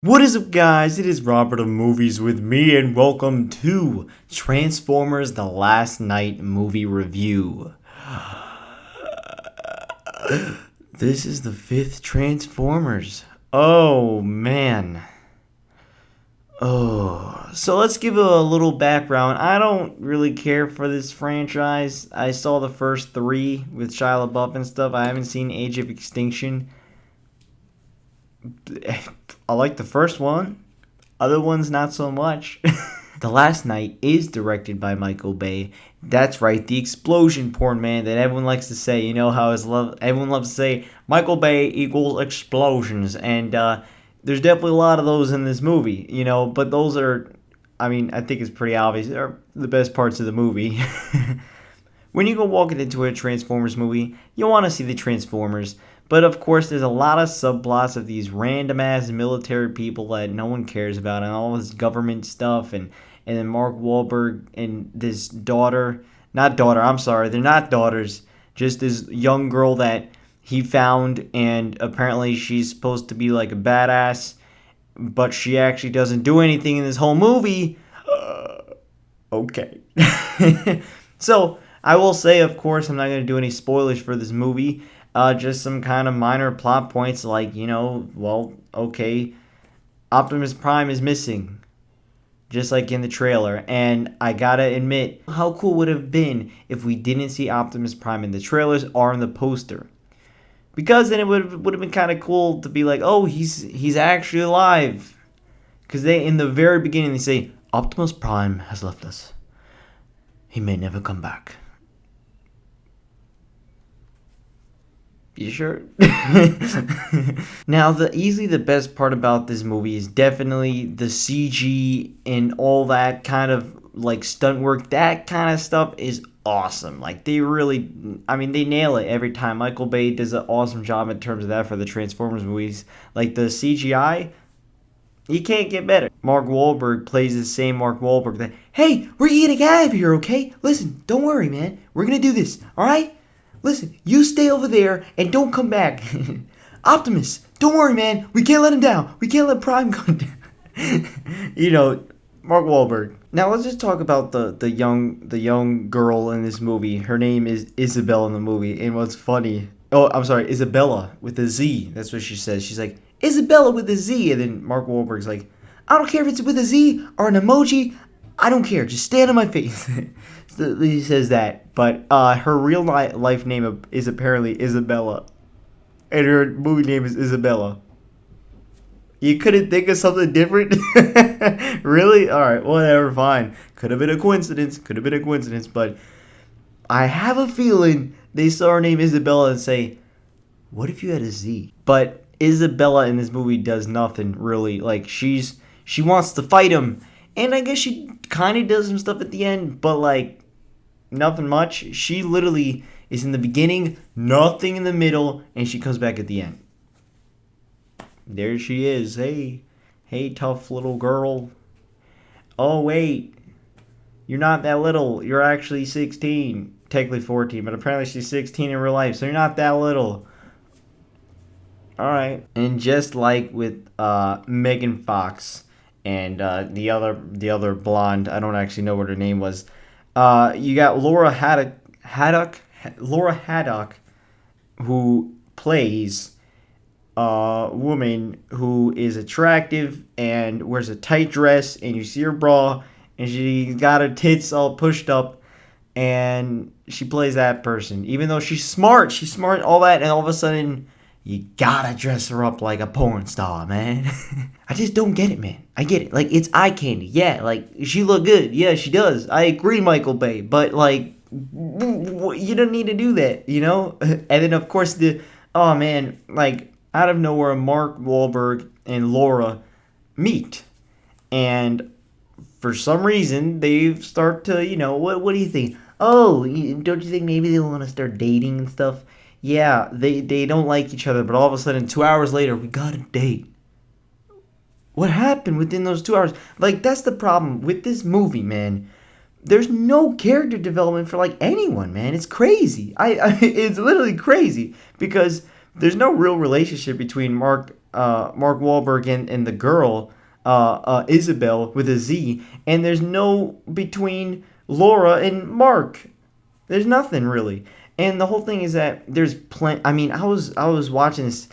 What is up, guys? It is Robert of Movies with Me, and welcome to Transformers The Last Night movie review. This is the fifth Transformers. Oh, man. Oh, so let's give a little background. I don't really care for this franchise. I saw the first three with Shia LaBeouf and stuff. I haven't seen Age of Extinction. I like the first one. Other ones, not so much. The Last Night is directed by Michael Bay. That's right, the explosion porn man that everyone likes to say. You know how everyone loves to say Michael Bay equals explosions, and there's definitely a lot of those in this movie. But those are, I think it's pretty obvious. They're the best parts of the movie. When you go walking into a Transformers movie, you want to see the Transformers. But of course, there's a lot of subplots of these random ass military people that no one cares about, and all this government stuff, and then Mark Wahlberg and this daughter, not daughter, I'm sorry, they're not daughters, just this young girl that he found, and apparently she's supposed to be like a badass, but she actually doesn't do anything in this whole movie. Okay. So, I will say, of course, I'm not going to do any spoilers for this movie. Just some kind of minor plot points like, okay, Optimus Prime is missing. Just like in the trailer. And I gotta admit, how cool would it have been if we didn't see Optimus Prime in the trailers or in the poster? Because then it would have been kind of cool to be like, oh, he's actually alive. Because in the very beginning, they say, Optimus Prime has left us. He may never come back. You sure? Now, easily the best part about this movie is definitely the CG and all that kind of like stunt work. That kind of stuff is awesome. Like they really, they nail it every time. Michael Bay does an awesome job in terms of that for the Transformers movies. Like the CGI, you can't get better. Mark Wahlberg plays the same Mark Wahlberg that, hey, we're getting out of here, okay? Listen, don't worry, man. We're gonna do this, all right? Listen, you stay over there and don't come back. Optimus, don't worry, man. We can't let him down. We can't let Prime go down. Mark Wahlberg. Now let's just talk about the young girl in this movie. Her name is Isabel in the movie, and what's funny? Oh, I'm sorry, Isabella with a Z. That's what she says. She's like Isabella with a Z, and then Mark Wahlberg's like, I don't care if it's with a Z or an emoji. I don't care. Just stand on my face. So he says that. But her real life name is apparently Isabella. And her movie name is Isabella. You couldn't think of something different? Really? Alright, whatever, fine. Could have been a coincidence. But I have a feeling they saw her name Isabella and say, what if you had a Z? But Isabella in this movie does nothing, really. Like, she wants to fight him. And I guess she kind of does some stuff at the end, but like nothing much. She literally is in the beginning, nothing in the middle, and she comes back at the end. There she is. Hey, tough little girl. Oh, wait. You're not that little. You're actually 16. Technically 14, but apparently she's 16 in real life, so you're not that little. Alright. And just like with Megan Fox and the other blonde, I don't actually know what her name was. You got Laura Haddock, who plays a woman who is attractive and wears a tight dress, and you see her bra, and she got her tits all pushed up, and she plays that person. Even though she's smart, all that, and all of a sudden, you gotta dress her up like a porn star, man. I just don't get it, man. I get it. Like, it's eye candy. Yeah, like, she look good. Yeah, she does. I agree, Michael Bay. But, like, you don't need to do that, you know? And then, of course, oh, man, like, out of nowhere, Mark Wahlberg and Laura meet. And for some reason, they start to, what do you think? Oh, don't you think maybe they want to start dating and stuff? Yeah, they don't like each other, but all of a sudden, 2 hours later, we got a date. What happened within those 2 hours? Like, that's the problem with this movie, man. There's no character development for, like, anyone, man. It's crazy. It's literally crazy. Because there's no real relationship between Mark Wahlberg and the girl, Isabel with a Z, and there's no between Laura and Mark. There's nothing really. And the whole thing is that there's plenty. I mean, I was watching this.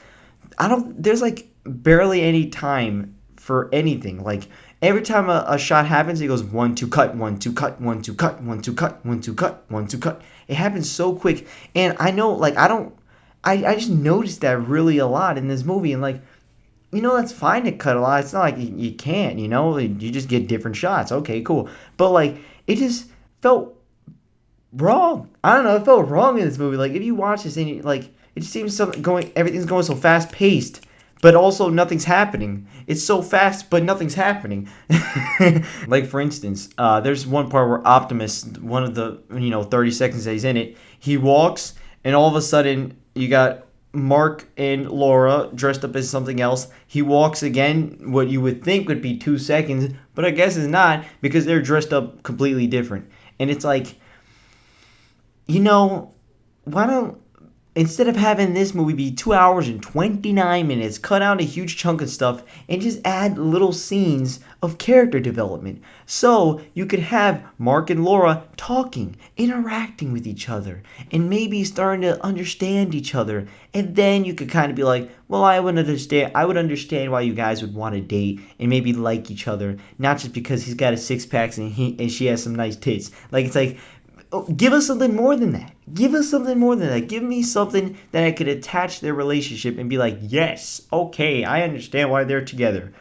I don't. There's like barely any time for anything. Like every time a shot happens, it goes 1 2 cut, 1 2 cut, 1 2 cut, 1 2 cut, 1 2 cut, 1 2 cut. It happens so quick, and I know like I don't. I just noticed that really a lot in this movie, and like that's fine to cut a lot. It's not like you can't, you just get different shots. Okay, cool. But like it just felt wrong. I don't know. It felt wrong in this movie. Like if you watch this and like it just seems everything's going so fast paced, but also nothing's happening. It's so fast, but nothing's happening. Like for instance, there's one part where Optimus, one of the 30 seconds that he's in it, he walks, and all of a sudden you got Mark and Laura dressed up as something else. He walks again, what you would think would be 2 seconds, but I guess it's not because they're dressed up completely different. And it's like, why don't, instead of having this movie be 2 hours and 29 minutes, cut out a huge chunk of stuff and just add little scenes of character development. So you could have Mark and Laura talking, interacting with each other, and maybe starting to understand each other. And then you could kind of be like, well, I would understand why you guys would want to date and maybe like each other, not just because he's got a six-pack and she has some nice tits. Like, it's like, give us something more than that. Give us something more than that. Give me something that I could attach to their relationship and be like, yes, okay, I understand why they're together.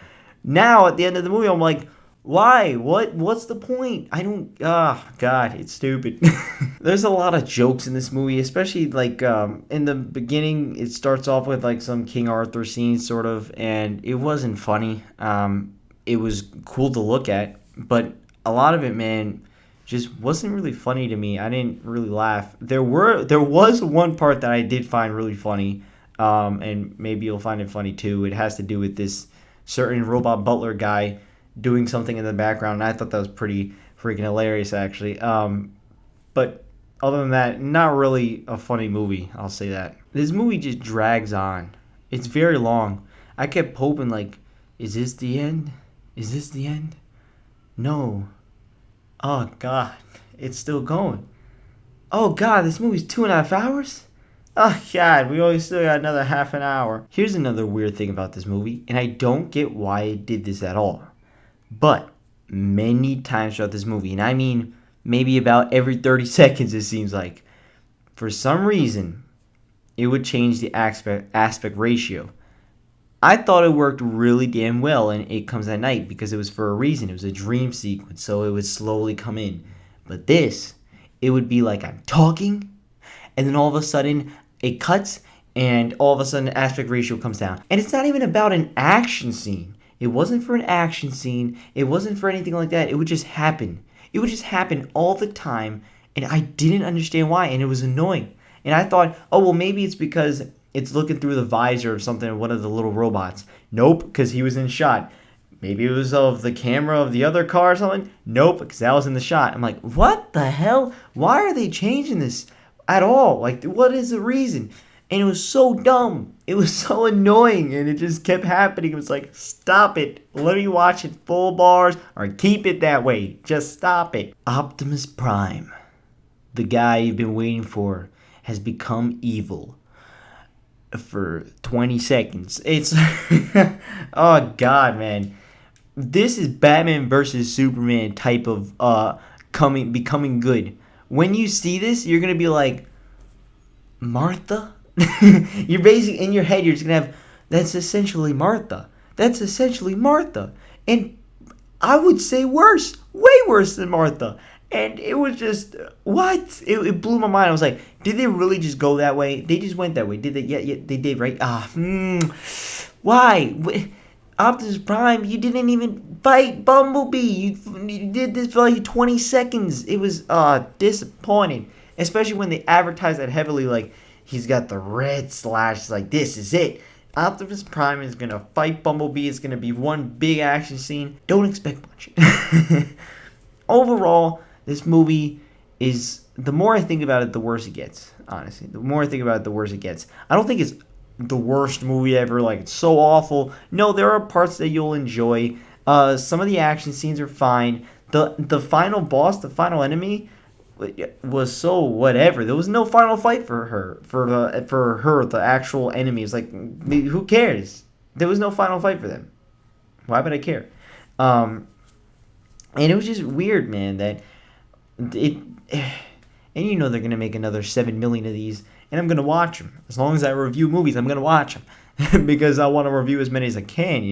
Now, at the end of the movie, I'm like, why? What's the point? I don't, God, it's stupid. There's a lot of jokes in this movie, especially like in the beginning, it starts off with like some King Arthur scene sort of, and it wasn't funny. It was cool to look at, but a lot of it, man, just wasn't really funny to me. I didn't really laugh. There was one part that I did find really funny, and maybe you'll find it funny too. It has to do with this certain robot butler guy doing something in the background, and I thought that was pretty freaking hilarious, actually. But other than that, not really a funny movie, I'll say that. This movie just drags on. It's very long. I kept hoping, like, is this the end? Is this the end? No. Oh, God. It's still going. Oh, God, this movie's 2.5 hours? Oh, God, we only still got another half an hour. Here's another weird thing about this movie, and I don't get why it did this at all. But many times throughout this movie, and I mean maybe about every 30 seconds it seems like, for some reason, it would change the aspect ratio. I thought it worked really damn well in It Comes at Night because it was for a reason. It was a dream sequence, so it would slowly come in. But this, it would be like I'm talking, and then all of a sudden it cuts, and all of a sudden the aspect ratio comes down. And it's not even about an action scene. It wasn't for an action scene. It wasn't for anything like that. It would just happen. It would just happen all the time, and I didn't understand why, and it was annoying. And I thought, oh, well, maybe it's because it's looking through the visor of something of one of the little robots. Nope, because he was in shot. Maybe it was of the camera of the other car or something. Nope, because that was in the shot. I'm like, what the hell? Why are they changing this at all? Like, what is the reason? And it was so dumb. It was so annoying, and it just kept happening. It was like, stop it. Let me watch it full bars or keep it that way. Just stop it. Optimus Prime, the guy you've been waiting for, has become evil. For 20 seconds. It's oh God, man. This is Batman versus Superman type of becoming good. When you see this, you're gonna be like, Martha? You're basically in your head, you're just gonna have, that's essentially Martha. That's essentially Martha. And I would say worse. Way worse than Martha. And it was just, what? It blew my mind. I was like, did they really just go that way? They just went that way. Did they? Yeah, they did, right? Why? Optimus Prime, you didn't even fight Bumblebee. You did this for like 20 seconds. It was disappointing. Especially when they advertised that heavily, like, he's got the red slash. Like, this is it. Optimus Prime is going to fight Bumblebee. It's going to be one big action scene. Don't expect much. Overall, this movie is, the more I think about it, the worse it gets, honestly. The more I think about it, the worse it gets. I don't think it's the worst movie ever. Like, it's so awful. No, there are parts that you'll enjoy. Some of the action scenes are fine. The final boss, the final enemy, was so whatever. There was no final fight for her, the actual enemy. It's like, who cares? There was no final fight for them. Why would I care? Um, and it was just weird, man. That it, and you know they're gonna make another 7 million of these, and I'm gonna watch them. As long as I review movies, I'm gonna watch them because I want to review as many as I can.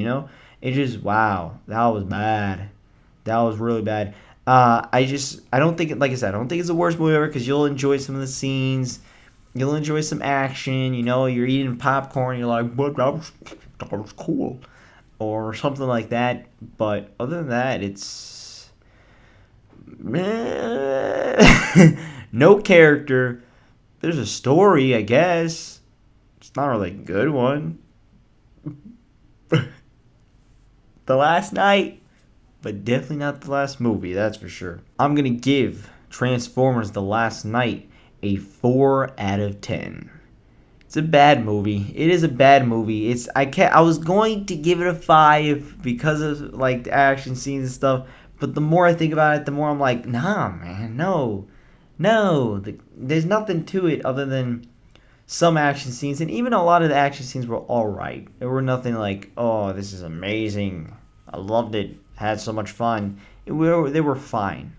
It just, wow, that was bad. That was really bad. I don't think, like I said, I don't think it's the worst movie ever because you'll enjoy some of the scenes. You'll enjoy some action. You're eating popcorn. You're like, but that was cool. Or something like that. But other than that, it's no character. There's a story, I guess. It's not really a good one. The Last Night, but definitely not the last movie, that's for sure. I'm gonna give Transformers: The Last Night a 4 out of 10. It's a bad movie. It is a bad movie. I was going to give it a 5 because of like the action scenes and stuff, but the more I think about it, the more I'm like, nah, man, no, no. There's nothing to it other than some action scenes, and even a lot of the action scenes were all right. There were nothing like, oh, this is amazing. I loved it. Had so much fun. They were fine,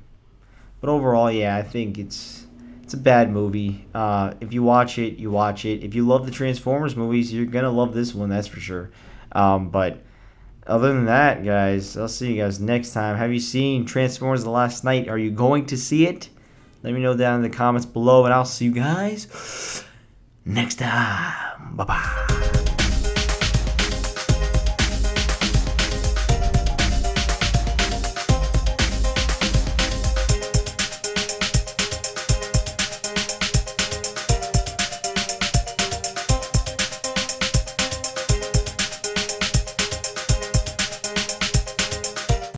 but overall, yeah, I think it's a bad movie. If you watch it, you watch it. If you love the Transformers movies, you're gonna love this one, that's for sure. But other than that, guys, I'll see you guys next time. Have you seen Transformers: The Last Night? Are you going to see it? Let me know down in the comments below, and I'll see you guys next time. Bye bye.